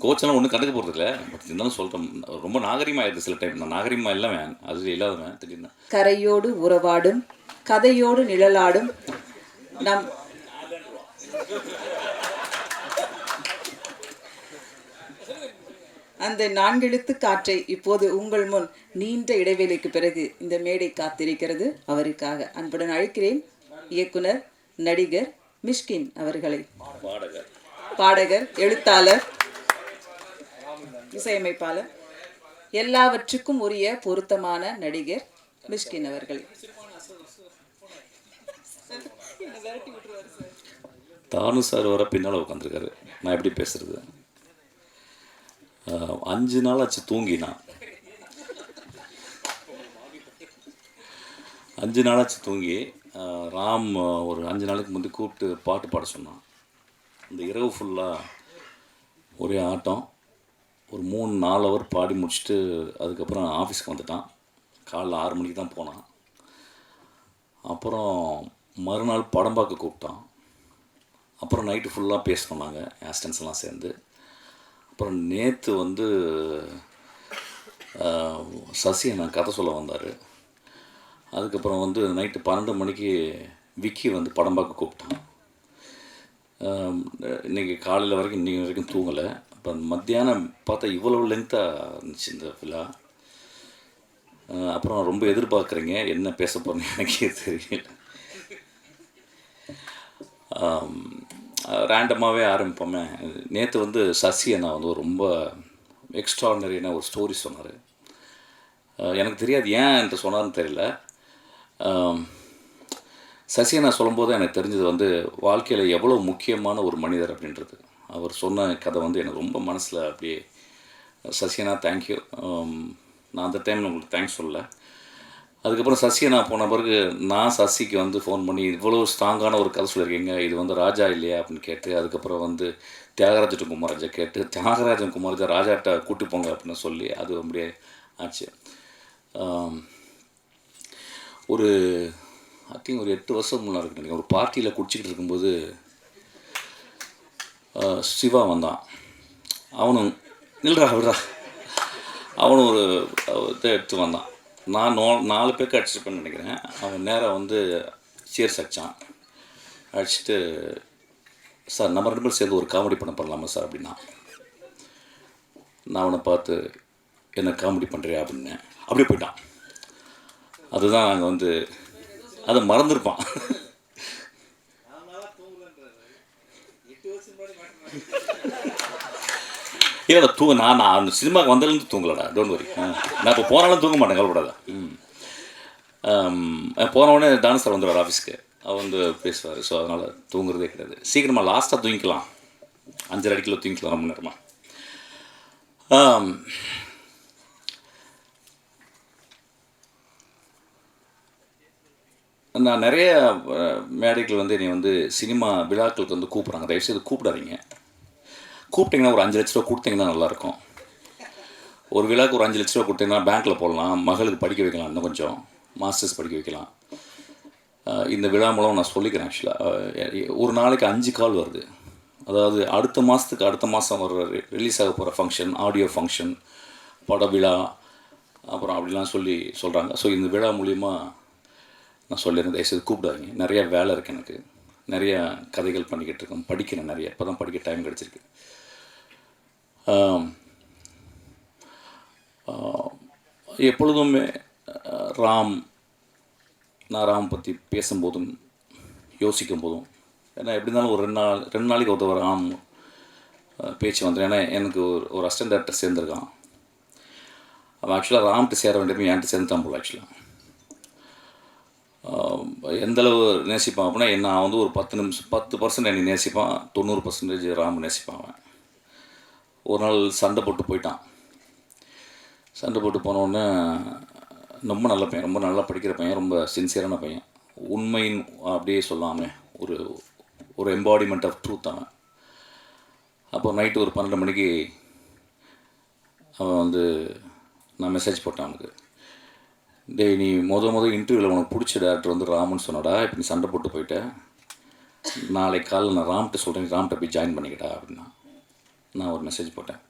கோச்செல்லாம் ஒன்றும் கண்டுக்க போகிறது இல்லை. பட் இருந்தாலும் சொல்கிறேன், ரொம்ப நாகரிகமாக ஆயிடுது சில டைம். நான் நாகரிகமாக இல்லைவேன், அது இல்லாதவன் திடீர்னு. கரையோடு உறவாடும் கதையோடு நிழலாடும் நம் அந்த நான்கெழுத்து காற்றை இப்போது உங்கள் முன் நீண்ட இடைவேளைக்கு பிறகு இந்த மேடை காத்திருக்கிறது. அவருக்காக அன்புடன் அழைக்கிறேன் இயக்குனர், நடிகர் மிஷ்கின் அவர்களை. பாடகர், எழுத்தாளர், இசையமைப்பாளர், எல்லாவற்றுக்கும் உரிய பொருத்தமான நடிகர் மிஷ்கின் அவர்களை. தானு சார் வர பின்னால் உட்காந்துருக்காரு. நான் எப்படி பேசுறது? 5 நாள் ஆச்சு தூங்கினா. 5 நாளாச்சு தூங்கி. ராம் ஒரு 5 நாளைக்கு முந்தைய கூப்பிட்டு பாட்டு பாட சொன்னான். இந்த இரவு ஃபுல்லாக ஒரே ஆட்டம். ஒரு 3-4 ஹவர் பாடி முடிச்சுட்டு அதுக்கப்புறம் ஆஃபீஸ்க்கு வந்துட்டான். காலைல 6 மணிக்கு தான் போனான். அப்புறம் மறுநாள் படம் பார்க்க கூப்பிட்டான். அப்புறம் நைட்டு ஃபுல்லாக பேச சொன்னாங்க ஆஸ்டன்ஸ்லாம் சேர்ந்து. அப்புறம் நேற்று வந்து சசி நான் கதை சொல்ல வந்தார். அதுக்கப்புறம் வந்து நைட்டு 12 மணிக்கு விக்கி வந்து படம் பார்க்க கூப்பிட்டான். இன்றைக்கி காலையில் வரைக்கும் இன்றைக்கி வரைக்கும் தூங்கலை. அப்போ மத்தியானம் பார்த்தா இவ்வளோ லென்த்தாக இருந்துச்சு இந்த விழா. அப்புறம் ரொம்ப எதிர்பார்க்குறீங்க, என்ன பேச போகிறேன்னு எனக்கே தெரியல. ரேண்டமாகவே ஆரம்பிப்போமே. நேற்று வந்து சசி அண்ணா வந்து ஒரு ரொம்ப எக்ஸ்ட்ராடினரியான ஒரு ஸ்டோரி சொன்னார். எனக்கு தெரியாது ஏன் என்று சொன்னார்னு தெரியல. சசி அண்ணா சொல்லும்போது எனக்கு தெரிஞ்சது வந்து வாழ்க்கையில் எவ்வளோ முக்கியமான ஒரு மனிதர் அப்படின்றது. அவர் சொன்ன கதை வந்து எனக்கு ரொம்ப மனசில் அப்படியே. சசி அண்ணா தேங்க்யூ. நான் அந்த டைம் உங்களுக்கு தேங்க்ஸ் சொல்லலை. அதுக்கப்புறம் சசி நான் போன பிறகு நான் சசிக்கு வந்து ஃபோன் பண்ணி இவ்வளோ ஸ்ட்ராங்கான ஒரு கதை சொல்லியிருக்கீங்க, இது வந்து ராஜா இல்லையா அப்படின்னு கேட்டு, அதுக்கப்புறம் வந்து தியாகராஜன் குமாரஜா கேட்டு, தியாகராஜன் குமாரஜா ராஜாட்ட கூட்டி போங்க அப்படின்னு சொல்லி அது அப்படியே ஆச்சு. ஒரு ஐ திங்க் ஒரு 8 வருஷம் முன்னாடி இருக்கு. ஒரு பார்ட்டியில் குடிச்சிக்கிட்டு இருக்கும்போது சிவா வந்தான். அவனும் நில்றா விடுறா, அவனும் ஒரு இதை எடுத்து வந்தான். நான் 4 பேருக்கு அடிச்சிருப்பேன்னு நினைக்கிறேன். அவன் நேராக வந்து சேர்ஸ் அடித்தான். அடிச்சுட்டு, சார் நம்ம 2 பேரும் சேர்ந்து ஒரு காமெடி பண்ணலாமா சார் அப்படின்னா. நான் அவனை பார்த்து என்ன காமெடி பண்ணுறியா அப்படின்னு அப்படியே போயிட்டான். அதுதான் நாங்கள் வந்து அதை மறந்துருப்பான். இல்லை நான் சினிமாவுக்கு வந்ததுலேருந்து தூங்கலடா, டோன்ட் வரி. நான் இப்போ போனாலும் தூங்க மாட்டேன், கவலைப்படாத. போனவுடனே தானு சார் வந்துடுவார் ஆஃபீஸ்க்கு. அவர் வந்து பேசுவார். ஸோ அதனால் தூங்குறதே கிடையாது. சீக்கிரமாக லாஸ்ட்டாக தூங்கிக்கலாம், 5:30 அடிக்கில் தூங்கிக்கலாம் ரொம்ப நேரமாக. நான் நிறைய மேடைகள் வந்து என்னை வந்து சினிமா விழாக்களுக்கு வந்து கூப்பிட்றாங்க. தயவுசெய்து கூப்பிடாதீங்க. கூப்பிட்டிங்கன்னா ஒரு 5 லட்ச ரூபா கொடுத்தீங்கன்னா நல்லாயிருக்கும். ஒரு விழாவுக்கு ஒரு 5 லட்ச ரூபா கொடுத்தீங்கன்னா பேங்க்கில் போடலாம், மகளுக்கு படிக்க வைக்கலாம், இன்னும் கொஞ்சம் மாஸ்டர்ஸ் படிக்க வைக்கலாம். இந்த விழா மூலம் நான் சொல்லிக்கிறேன். ஆக்சுவலாக ஒரு நாளைக்கு 5 கால் வருது. அதாவது அடுத்த மாதம் வர ரிலீஸ் ஆக போகிற ஃபங்க்ஷன், ஆடியோ ஃபங்க்ஷன், பட விழா, அப்புறம் அப்படிலாம் சொல்கிறாங்க. ஸோ இந்த விழா மூலிமா நான் சொல்லியிருந்தேன், தயவுசெய்து கூப்பிடாதீங்க. நிறையா வேலை இருக்குது எனக்கு, நிறையா கதைகள் பண்ணிக்கிட்டு இருக்கேன், படிக்கிறேன் நிறைய. இப்போ தான் படிக்க டைம் கிடச்சிருக்கு. எப்பொழுதுமே நான் ராம் பற்றி பேசும்போதும் யோசிக்கும் போதும், ஏன்னா எப்படி இருந்தாலும் ஒரு 2 நாளைக்கு ஒருத்தர் ராம் பேச்சு வந்துடும். ஏன்னா எனக்கு ஒரு அசிஸ்டன்ட் டேரக்டர் சேர்ந்துருக்கான். அவன் ஆக்சுவலாக ராம்கிட்ட சேர வேண்டியது என்கிட்ட சேர்ந்துட்டான் போல். ஆக்சுவலாக எந்தளவு நேசிப்பான் அப்படின்னா, நான் வந்து ஒரு 10% என்னை நேசிப்பான், 90% ராம் நேசிப்பான். அவன் ஒரு நாள் சண்டை போட்டு போயிட்டான். சண்டை போட்டு போனோடனே, ரொம்ப நல்ல பையன், ரொம்ப நல்லா படிக்கிற பையன், ரொம்ப சின்சியரான பையன், உண்மையின் அப்படியே சொல்லாமல் ஒரு எம்பாடிமெண்ட் ஆஃப் ட்ரூத் அவன். அப்போ நைட்டு ஒரு 12 மணிக்கு அவன் வந்து நான் மெசேஜ் போட்டேன் அவனுக்கு. டேய், நீ முதல் இன்டர்வியூவில் உனக்கு பிடிச்ச டேரக்டர் வந்து ராம்னு சொன்னடா, இப்போ நீ சண்டை போட்டு போயிட்டேன், நாளைக்கு காலையில் நான் ராம்கிட்ட சொல்கிறேன், ராம்கிட்ட போய் ஜாயின் பண்ணிக்கிட்டா அப்படின்னா. நான் ஒரு மெசேஜ் போட்டேன்.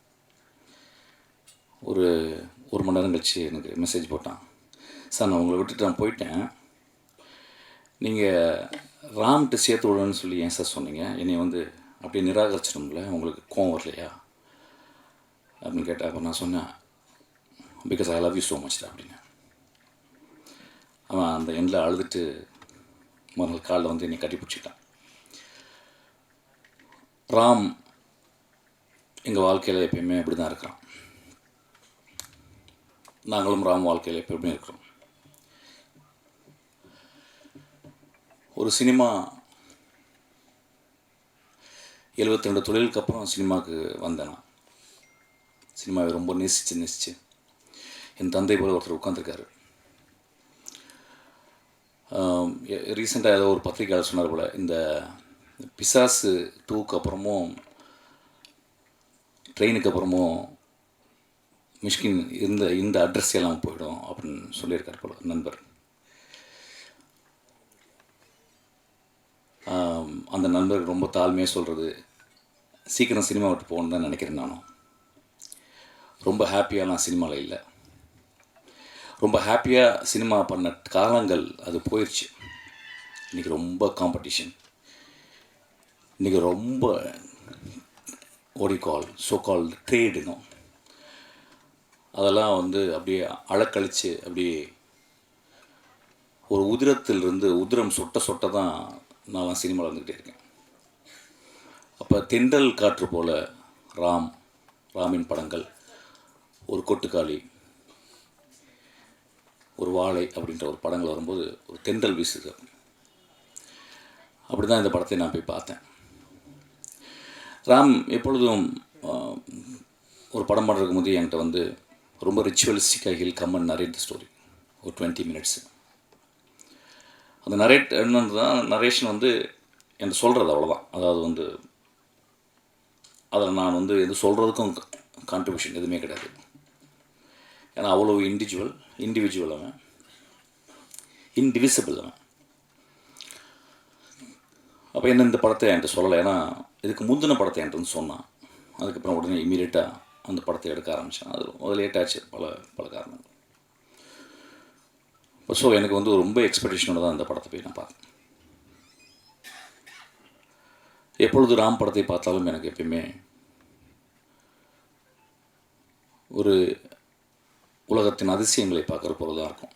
ஒரு 1 மணி நேரம் கழிச்சு எனக்கு மெசேஜ் போட்டான். சார், நான் உங்களை விட்டுட்டு நான் போயிட்டேன், நீங்கள் ராம்கிட்ட சேர்த்து விடணும்னு சொல்லி ஏன் சார் சொன்னீங்க? என்னை வந்து அப்படியே நிராகரிச்சிடும்ல, உங்களுக்கு கோவம் வரலையா அப்படின்னு கேட்டேன். அப்போ நான் சொன்னேன், because I love you so much அப்படின்னு. அவன் அந்த எண்ணில் அழுதுட்டு மறுநாள் காலில் வந்து என்னை கட்டி பிடிச்சிட்டான். ராம் எங்கள் வாழ்க்கையில் எப்பயுமே அப்படி தான் இருக்கிறான். நாங்களும் ராம் வாழ்க்கையில் எப்பயுமே இருக்கிறோம். ஒரு சினிமா 72 தொழிலுக்கு அப்புறம் சினிமாவுக்கு வந்தேன். நான் சினிமாவை ரொம்ப நேசித்து என் தந்தை போல ஒருத்தர் உட்காந்துருக்காரு. ரீசெண்டாக ஏதோ ஒரு பத்திரிக்கையாளர் சொன்னார் போல், இந்த பிசாசு 2க்கு அப்புறமும் ட்ரெயினுக்கு அப்புறமும் மிஷ்கின் இந்த அட்ரஸ் எல்லாம் போயிடும் அப்படின்னு சொல்லியிருக்கார் போல் நண்பர். அந்த நண்பருக்கு ரொம்ப தாழ்மையாக சொல்கிறது, சீக்கிரம் சினிமா விட்டு போகணுன்னு தான் நினைக்கிறேன். நானும் ரொம்ப ஹாப்பியாலாம் சினிமாவில் இல்லை. ரொம்ப ஹாப்பியாக சினிமா பண்ண காலங்கள் அது போயிடுச்சு. இன்றைக்கி ரொம்ப காம்படிஷன், இன்றைக்கி ரொம்ப சோ கால் ட்ரேடுனும் அதெல்லாம் வந்து அப்படியே அழக்கழித்து அப்படியே ஒரு உதிரத்திலிருந்து உதிரம் சொட்ட தான் நான்லாம் சினிமாவில் வந்துக்கிட்டே இருக்கேன். அப்போ தென்றல் காற்று போல் ராமின் படங்கள், ஒரு கொட்டுக்காளி, ஒரு வாழை அப்படின்ற ஒரு படங்கள் வரும்போது ஒரு தென்றல் வீசுது. அப்படி தான் இந்த படத்தை நான் போய் பார்த்தேன். ராம் எப்பொழுதும் ஒரு படம் பண்ணுறதுக்கு முந்தைய என்கிட்ட வந்து ரொம்ப ரிச்சுவலிஸ்டிக்காக he'll come and narrate the story. ஒரு 20 மினிட்ஸ் அந்த நரேஷன் வந்து என்கிட்ட சொல்கிறது அவ்வளோதான். அதாவது வந்து அதில் நான் வந்து எது சொல்கிறதுக்கும் கான்ட்ரிபியூஷன் எதுவுமே கிடையாது. ஏன்னா அவ்வளோ இண்டிவிஜுவல் அவன், இன்டிவிசிபிள் அவன். அப்போ என்ன இந்த படத்தை என்கிட்ட சொல்லலை. ஏன்னா இதுக்கு முந்தின படத்தை என்கிட்ட வந்து சொன்னான். அதுக்கப்புறம் உடனே இமீடியட்டாக அந்த படத்தை எடுக்க ஆரம்பித்தான். அது லேட் ஆச்சு பல காரணங்கள். ஸோ எனக்கு வந்து ரொம்ப எக்ஸ்பெக்டேஷனோட தான் அந்த படத்தை போய் நான் பார்த்தேன். எப்பொழுது ராம் படத்தை பார்த்தாலும் எனக்கு எப்பயுமே ஒரு உலகத்தின் அதிசயங்களை பார்க்குற போல தான் இருக்கும்.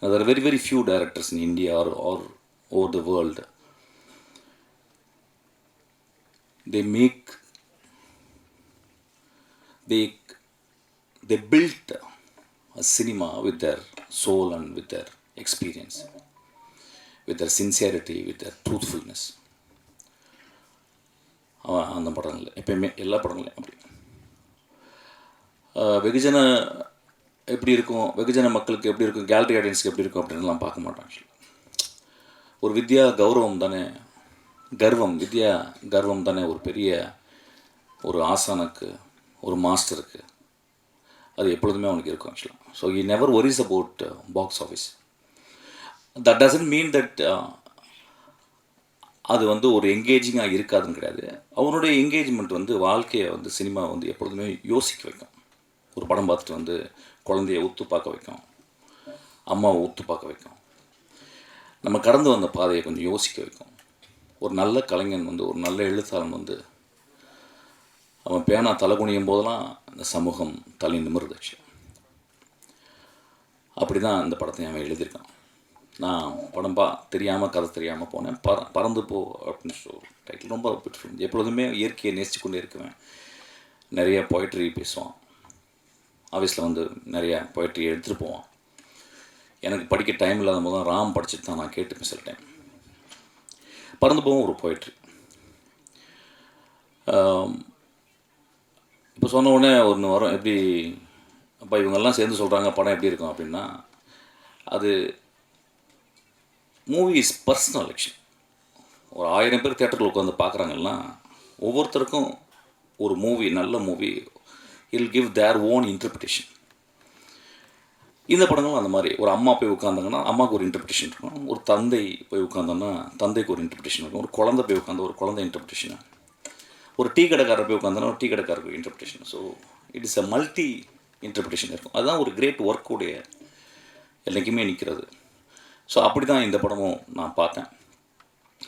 There are very few directors in India or over the world. They built a cinema with their soul and with their experience, with their sincerity, with their truthfulness. அந்த படங்கள் எப்பயுமே எல்லா படங்களையும் அப்படி வெகுஜன எப்படி இருக்கும், வெகுஜன மக்களுக்கு எப்படி இருக்கும், கேலரி ஆடியன்ஸுக்கு எப்படி இருக்கும் அப்படின்லாம் பார்க்க மாட்டாங்க. ஒரு வித்யா கௌரவம் தானே, வித்யா கர்வம் தானே ஒரு பெரிய ஒரு ஆசானுக்கு, ஒரு மாஸ்டருக்கு அது எப்பொழுதுமே அவனுக்கு இருக்கும் ஆக்சுவலாக. So he never worries about box office. That doesn't mean that அது வந்து ஒரு என்கேஜிங்காக இருக்காதுன்னு கிடையாது. அவனுடைய என்கேஜ்மெண்ட் வந்து வாழ்க்கையை வந்து சினிமா வந்து எப்பொழுதுமே யோசிக்க வைக்கும். ஒரு படம் பார்த்துட்டு வந்து குழந்தைய உத்து பார்க்க வைக்கும், அம்மாவை உத்து பார்க்க வைக்கும், நம்ம கடந்து வந்த பாதையை கொஞ்சம் யோசிக்க வைக்கும். ஒரு நல்ல கலைஞன் வந்து, ஒரு நல்ல எழுத்தாளன் வந்து அவன் பேனா தலை குனியும் போதெல்லாம் இந்த சமூகம் தலை நிமிர்ந்துச்சு. அப்படி தான் இந்த படத்தை அவன் எழுதியிருக்கான். நான் படம் தெரியாமல் கதை தெரியாமல் போனேன். பறந்து போ அப்படின்னு சொல்லி டைட்டில் ரொம்ப பிடிச்சிருந்துச்சு. எப்பொழுதுமே இயற்கையை நேசித்து கொண்டே இருக்குவேன். நிறைய பொயட்ரி பேசுவான். ஆஃபீஸில் வந்து நிறையா பொயட்ரி எடுத்துகிட்டு போவான். எனக்கு படிக்க டைம் இல்லாத போது தான் ராம் படிச்சுட்டு தான் நான் கேட்டுப்பேன் சில டைம். பறந்து போவோம் ஒரு பொயட்ரி. இப்போ சொன்ன உடனே ஒன்று வரும், எப்படி அப்போ இவங்கெல்லாம் சேர்ந்து சொல்கிறாங்க படம் எப்படி இருக்கும் அப்படின்னா, அது மூவி இஸ் பர்சனல் ஆக்ஷன். ஒரு 1000 பேர் தேட்டரில் உட்காந்து பார்க்குறாங்கன்னா ஒவ்வொருத்தருக்கும் ஒரு மூவி, நல்ல movie, I'll give their own interpretation. இந்த படங்களும் அந்த மாதிரி. ஒரு அம்மா போய் உட்காந்தாங்கன்னா அம்மாவுக்கு ஒரு இன்டர்பிரிட்டேஷன் இருக்கும், ஒரு தந்தை போய் உட்காந்தோன்னா தந்தைக்கு ஒரு இன்டர்பிரிட்டேஷன் இருக்கும், ஒரு குழந்தை போய் உட்காந்து ஒரு குழந்தை இன்டர்பிரிட்டேஷன், ஒரு டீ கடைக்காரர் போய் உட்காந்தோன்னா ஒரு டீ கடைக்காரருக்கு interpretation. So it is a multi interpretation இருக்கும். அதுதான் ஒரு கிரேட் ஒர்க்குடைய என்றைக்குமே நிற்கிறது. ஸோ அப்படி தான் இந்த படமும் நான் பார்த்தேன்.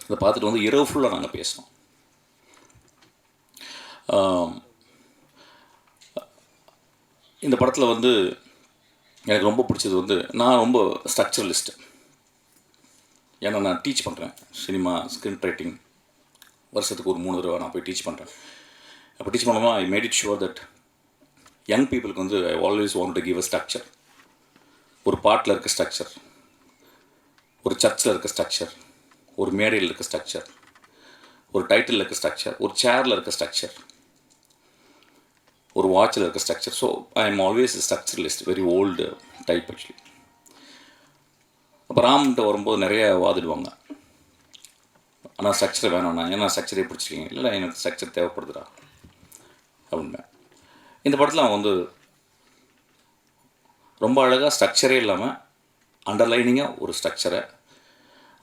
இதை பார்த்துட்டு வந்து இரவு ஃபுல்லாக நாங்கள் பேசினோம். இந்த படத்தில் வந்து எனக்கு ரொம்ப பிடிச்சது வந்து நான் ரொம்ப ஸ்ட்ரக்சரலிஸ்ட்டு. ஏன்னா நான் டீச் பண்ணுறேன் சினிமா ஸ்க்ரீன் ரைட்டிங். வருஷத்துக்கு ஒரு 3 தடவை நான் போய் டீச் பண்ணுறேன். அப்போ டீச் பண்ணும்போது I made it sure that young பீப்புளுக்கு வந்து I always want to give a structure. ஒரு பாட்டில் இருக்க ஸ்ட்ரக்சர், ஒரு சர்ச்சில் இருக்க ஸ்ட்ரக்சர், ஒரு மேடையில் இருக்க ஸ்ட்ரக்சர், ஒரு டைட்டில் இருக்க ஸ்ட்ரக்சர், ஒரு சேரில் இருக்க ஸ்ட்ரக்சர், ஒரு வாட்சில் இருக்க structure. So I am always structuralist, very old type actually. அப்போ ராம்கிட்ட வரும்போது நிறைய வாதிடுவாங்க, ஆனால் ஸ்ட்ரக்சர் வேணாண்ணா, ஏன்னா ஸ்ட்ரக்சரே பிடிச்சிருக்கீங்க. இல்லை எனக்கு ஸ்ட்ரக்சர் தேவைப்படுதுடா அப்படின்னா. இந்த படத்தில் அவன் வந்து ரொம்ப அழகாக ஸ்ட்ரக்சரே இல்லாமல் அண்டர்லைனிங்காக ஒரு ஸ்ட்ரக்சரை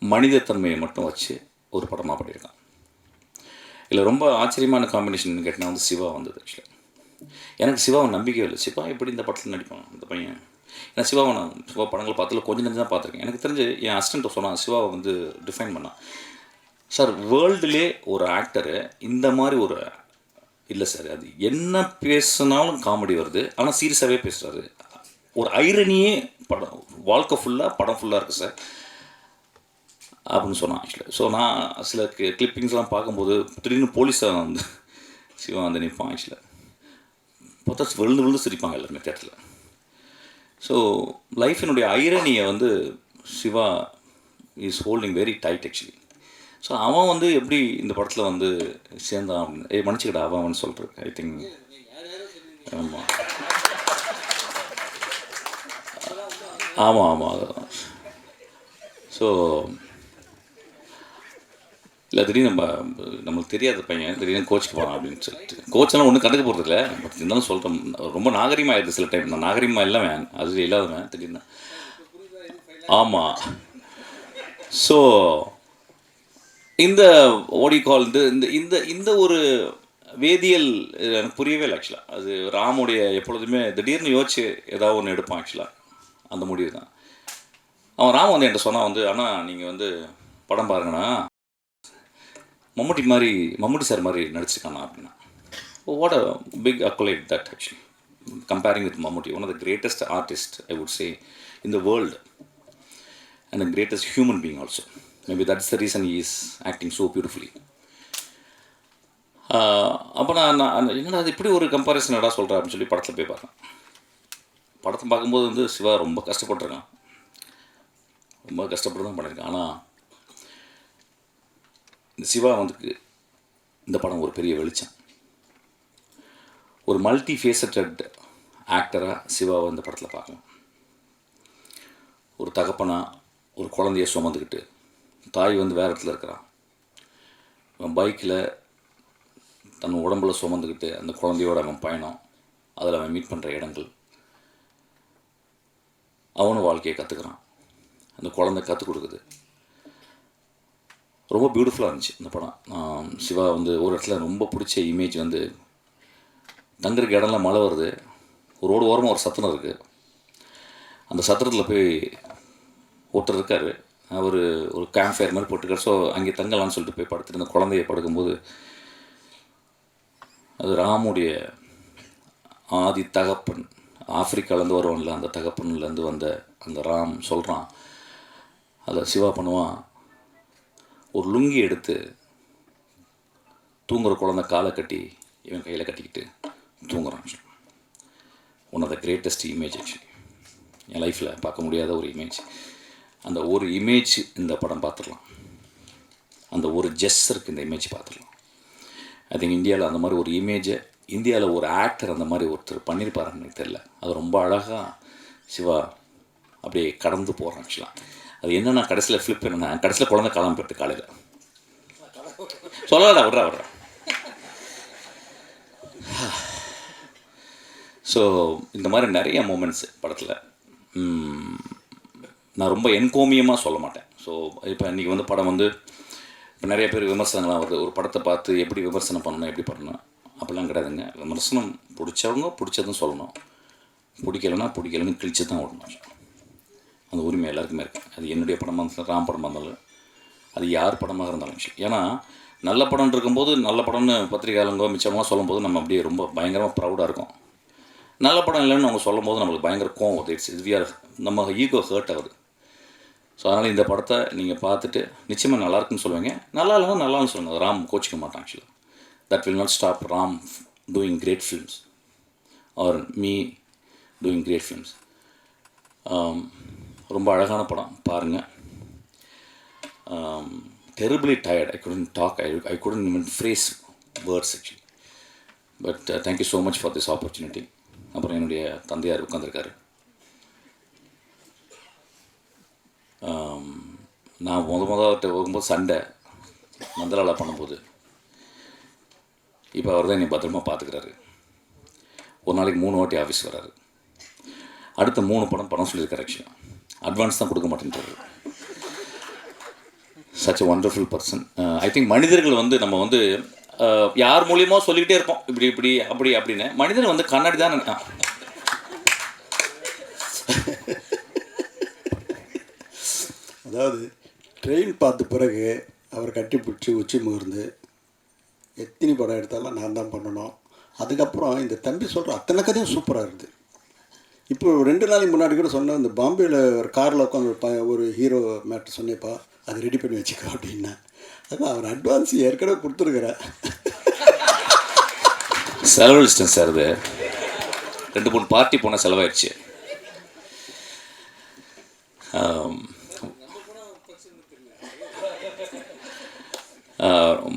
மனிதத்தன்மையை மட்டும் வச்சு ஒரு படமாக பண்ணியிருக்கான். இல்லை ரொம்ப ஆச்சரியமான காம்பினேஷன் கேட்டால் வந்து சிவா வந்தது. ஆக்சுவலி எனக்கு சிவாவை நம்பிக்கை இல்லை. சிவா எப்படி இந்த படத்தில் நடிப்பான் இந்த பையன்? ஏன்னா சிவாவை நான் சிவா படங்கள் பார்த்ததில் கொஞ்சம் நஞ்சு தான் பார்த்துருக்கேன். எனக்கு தெரிஞ்சு என் அசிஸ்டன்ட் சொன்னான், சிவாவை வந்து டிஃபைன் பண்ணான். சார் வேர்ல்டுலே ஒரு ஆக்டரு இந்த மாதிரி ஒரு இல்லை சார், அது என்ன பேசுனாலும் காமெடி வருது, ஆனால் சீரியஸாகவே பேசுகிறாரு, ஒரு ஐரனியே படம் வாழ்க்கை ஃபுல்லாக படம் ஃபுல்லாக இருக்குது சார் அப்படின்னு சொன்னான். ஆக்சுவலி ஸோ நான் சில கிளிப்பிங்ஸ்லாம் பார்க்கும்போது திடீர்னு போலீஸாக வந்து சிவா வந்து நிற்பான். ஆக்சுவலாக பார்த்தா விழுந்து விழுந்து சிரிப்பாங்க எல்லாருமே தேட்டரில். ஸோ லைஃபினுடைய ஐரனியை வந்து Siva is holding very tight actually. So அவன் வந்து எப்படி இந்த படத்தில் வந்து சேர்ந்தான் அப்படின்னு மன்னிச்சுக்கிட்ட அவன் சொல்கிறேன். ஐ திங்க் ஆமாம் ஆமாம் ஆமாம். ஸோ இல்லை திடீர்னு நம்மளுக்கு தெரியாத பையன் திடீர்னு கோச்சுக்கு போகிறான் அப்படின்னு சொல்லிட்டு, கோச்செல்லாம் ஒன்றும் கண்டுக்க போகிறது இல்லை. பட் இருந்தாலும் சொல்கிறேன், ரொம்ப நாகரிகமாக ஆயிடுது சில டைம். நான் நாகரிகமாக இல்லாமல் அது இல்லாதவன் திடீர்னு. ஆமாம். ஸோ இந்த ஓடி கால் இந்த இந்த இந்த ஒரு வேதியியல் எனக்கு புரியவே இல்லை ஆக்சுவலாக. அது ராமுடைய எப்பொழுதுமே திடீர்னு யோசிச்சு ஏதாவது ஒன்று எடுப்பான் ஆக்சுவலாக. அந்த முடிவு தான். அவன் ராம் வந்து என்கிட்ட சொன்னான் வந்து, ஆனால் நீங்கள் வந்து படம் பாருங்கண்ணா, மம்முட்டி சார் மாதிரி நடிச்சிருக்கானா அப்படின்னா. What a big accolade that actually, comparing with Mammootty, one of the greatest artist I would say in the world and the greatest human being also. Maybe that's the reason he is acting so beautifully. அப்போ நான் என்னடா அது இப்படி ஒரு comparison எடா சொல்கிறேன் அப்படின்னு சொல்லி படத்தில் போய் பார்த்தேன். படத்தை பார்க்கும்போது வந்து சிவா ரொம்ப கஷ்டப்பட்டுருக்கான், ரொம்ப கஷ்டப்பட்டு தான் பண்ணியிருக்கான். ஆனால் இந்த சிவா வந்து இந்த படம் ஒரு பெரிய வெளிச்சம். ஒரு மல்டி ஃபேசட்டட் ஆக்டராக சிவாவை இந்த படத்தில் பார்க்கலாம். ஒரு தகப்பனா ஒரு குழந்தைய சுமந்துக்கிட்டு, தாய் வந்து வேறு இடத்துல இருக்கிறான், அவன் பைக்கில் தன் உடம்புல சுமந்துக்கிட்டு அந்த குழந்தையோட அவன் பயணம், அதில் அவன் மீட் பண்ணுற இடங்கள், அவனும் வாழ்க்கையை கற்றுக்கிறான், அந்த குழந்தை கற்றுக் கொடுக்குது. ரொம்ப பியூட்டிஃபுல்லாக இருந்துச்சு இந்த படம். சிவா வந்து ஒரு இடத்துல ரொம்ப பிடிச்ச இமேஜ் வந்து, தங்குறதுக்கு இடம்லாம் மழை வருது, ஒரு ரோடு ஓரமாக ஒரு சத்திரம் இருக்குது. அந்த சத்திரத்தில் போய் ஒருத்தர் இருக்கார், அவர் ஒரு கேம்ப் ஃபயர் மாதிரி போட்டுருக்கார். ஸோ அங்கே தங்கலான்னு சொல்லிட்டு போய் படுத்துட்டு இந்த குழந்தைய படுக்கும்போது, அது ராமுடைய ஆதி தகப்பன், ஆப்பிரிக்காலேருந்து வருவான்ல அந்த தகப்பன்லேருந்து வந்த அந்த ராம் சொல்கிறான். அதில் சிவா பண்ணுவான், ஒரு லுங்கி எடுத்து தூங்குகிற குழந்தை காலை கட்டி இவன் கையில் கட்டிக்கிட்டு தூங்குறான். One of the greatest image actually, என் லைஃப்பில் பார்க்க முடியாத ஒரு இமேஜ். அந்த ஒரு இமேஜ் இந்த படம் பார்த்துடலாம், அந்த ஒரு ஜெஸ்ஸருக்கு இந்த இமேஜ் பார்த்துடலாம். ஐ திங்க் இந்தியாவில் அந்த மாதிரி ஒரு இமேஜை, இந்தியாவில் ஒரு ஆக்டர் அந்த மாதிரி ஒருத்தர் பண்ணியிருப்பாருன்னு எனக்கு தெரியல. அது ரொம்ப அழகாக சிவா அப்படியே கடந்து போகிறான் ஆக்சுவலாக. அது என்னென்னா கடைசியில் ஃப்ளிப் என்னென்னா, கடைசியில் குழந்தை காலம் போயிட்டு காலையில் சொல்லலடா விட்றா. ஸோ இந்த மாதிரி நிறைய மூமெண்ட்ஸு படத்தில் நான் ரொம்ப என்கோமியமாக சொல்ல மாட்டேன். ஸோ இப்போ இன்றைக்கி வந்து படம் வந்து இப்போ நிறைய பேர் விமர்சனங்கள்லாம் வருது, ஒரு படத்தை பார்த்து எப்படி விமர்சனம் பண்ணணும் எப்படி பண்ணணும். அப்படிலாம் கிடையாதுங்க. விமர்சனம் பிடிச்சவங்க பிடிச்சதும் சொல்லணும், பிடிக்கலன்னு கிழிச்சு தான் விடணும். அந்த உரிமை எல்லாருக்குமே இருக்குது. அது என்னுடைய படமாக இருந்தாலும், ராம் படமாக இருந்தாலும், அது யார் படமாக இருந்தாலும் சரி. ஏன்னா நல்ல படம் இருக்கும்போது நல்ல படம்னு பத்திரிகையாளங்க மிச்சமாக சொல்லும்போது நம்ம அப்படியே ரொம்ப பயங்கரமாக ப்ரௌடாக இருக்கும். நல்ல படம் இல்லைன்னு அவங்க சொல்லும் போது நம்மளுக்கு பயங்கர கோவம் வருது. இட்ஸ் நம்ம ஈகோ ஹர்ட் ஆகுது. ஸோ அதனால் இந்த படத்தை நீங்கள் பார்த்துட்டு நிச்சயமாக நல்லாயிருக்குன்னு சொல்லுவீங்க. நல்லா இல்லைன்னா நல்லான்னு சொல்லுங்கள். ராம் கோச்சிக்க மாட்டான் ஆக்சுவலாக. That will not stop Ram doing great films or me doing great films. ரொம்ப அழகான படம், பாருங்கள். Terribly tired. I couldn't talk. I couldn't even phrase words actually. But thank you so much for this opportunity. அப்புறம் என்னுடைய தந்தையார் உட்காந்துருக்காரு. நான் முதல்கிட்ட போகும்போது சண்டை மந்தலாலா பண்ணும்போது இப்போ அவர் தான் என்னை பத்திரமா பார்த்துக்கிறாரு. ஒரு நாளைக்கு 3 வாட்டி ஆஃபீஸ் வராரு. அடுத்த 3 படம் சொல்லியிருக்காரு. ஆக்சுவலாக அட்வான்ஸ் தான் கொடுக்க மாட்டேன்றாரு. Such a wonderful person. I think மனிதர்கள் வந்து நம்ம வந்து யார் மூலியமாக சொல்லிக்கிட்டே இருப்போம் இப்படி அப்படின்னு. மனிதன் வந்து கண்ணாடி தான். அதாவது ட்ரெயின் பார்த்த பிறகு அவர் கட்டி பிடிச்சி உச்சி முகர்ந்து எத்தனை படம் எடுத்தாலும் நான் தான் பண்ணணும். அதுக்கப்புறம் இந்த தம்பி சொல்கிற அத்தனை கதையும் சூப்பராக இருக்குது. இப்போ 2 நாளைக்கு முன்னாடி கூட சொன்னேன், இந்த பாம்பேயில் ஒரு காரில் உட்காந்து ஒரு ஹீரோ மேட்ரு சொன்னேப்பா, அது ரெடி பண்ணி வச்சுக்கோ அப்படின்னா. அதான் அவர் அட்வான்ஸ் ஏற்கனவே கொடுத்துருக்குறேன். செலவழிச்சிட்டேன் சார். அது 2-3 பார்ட்டி போனால் செலவாயிடுச்சு.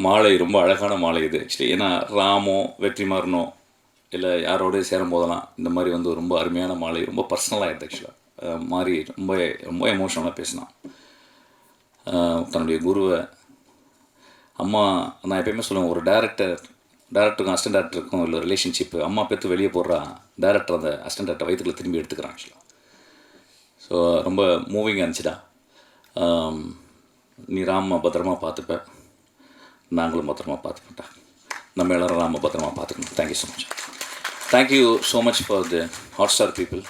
மாலை ரொம்ப அழகான மாலை இது ஆக்சுவலி. ஏன்னா ராமோ வெற்றிமாறனோ இல்லை யாரோடய சேரும் போதெல்லாம் இந்த மாதிரி வந்து ரொம்ப அருமையான மாலை, ரொம்ப பர்சனலாக இருக்குது ஆக்சுவலாக. மாதிரி ரொம்ப எமோஷனலாக பேசினான். தன்னுடைய குருவை அம்மா, நான் எப்பயுமே சொல்லுவேன், ஒரு டேரக்டருக்கும் அசிஸ்டன்ட் டேரக்டருக்கும் இல்லை ரிலேஷன்ஷிப்பு, அம்மா பெற்று வெளியே போடுறா, டேரக்டர் அந்த அசிஸ்டன்ட் டேரக்டர் வயிற்றுக்குள்ள திரும்பி எடுத்துக்கிறான் ஆக்சுவலாக. ஸோ ரொம்ப மூவிங்காக இருந்துச்சுடா. நீ ராம பத்திரமா பார்த்துப்ப, நாங்களும் பத்திரமா பார்த்துப்பட்டா. நம்ம எல்லோரும் ராம பத்திரமா பார்த்துக்கணும். Thank you so much. Thank you so much for the Hotstar people,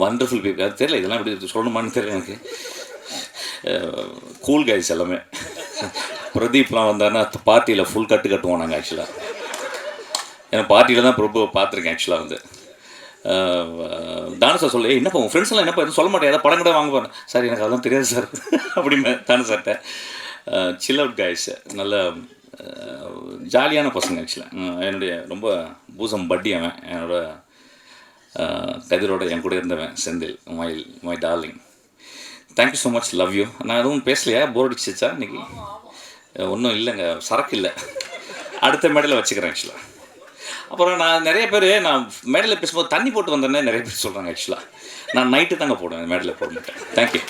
wonderful people. அது தெரியல, இதெல்லாம் இப்படி சொல்லணுமான்னு தெரியல எனக்கு. கூல் கைஸ் எல்லாமே. பிரதீப்லாம் வந்தாருன்னா பார்ட்டியில் ஃபுல் கட்டுவோம் நாங்கள் ஆக்சுவலாக. ஏன்னா பார்ட்டியில் தான் பிரபு பார்த்துருக்கேன் ஆக்சுவலாக. வந்து தானு சார் சொல்ல, என்னப்பா உங்கள் ஃப்ரெண்ட்ஸ்லாம் என்னப்பா எதுவும் சொல்ல மாட்டேன், ஏதாவது படம் கூட வாங்க போகிறேன் சார், எனக்கு அதெல்லாம் தெரியாது சார் அப்படின்னு தானு சார்கிட்ட. சில் அவுட் கைஸ், நல்ல ஜாலியான பசங்க ஆக்சுவலாக. என்னுடைய ரொம்ப பூசம் பட்டி அவன், என்னோட கதிரோட என் கூட இருந்தவன் Senthil, my darling. Thank you so much, love you. நான் எதுவும் பேசலையா, போர் அடிச்சிச்சா இன்றைக்கி? ஒன்றும் இல்லைங்க, சரக்கு இல்லை, அடுத்த மேடையில் வச்சுக்கிறேன் ஆக்சுவலாக. அப்புறம் நான் நிறைய பேர் நான் மேடையில் பேசும்போது தண்ணி போட்டு வந்தேன்னே நிறைய பேர் சொல்கிறாங்க ஆக்சுவலாக. நான் நைட்டு தாங்க போடுவேன், மேடையில் போட மாட்டேன். தேங்க்யூ.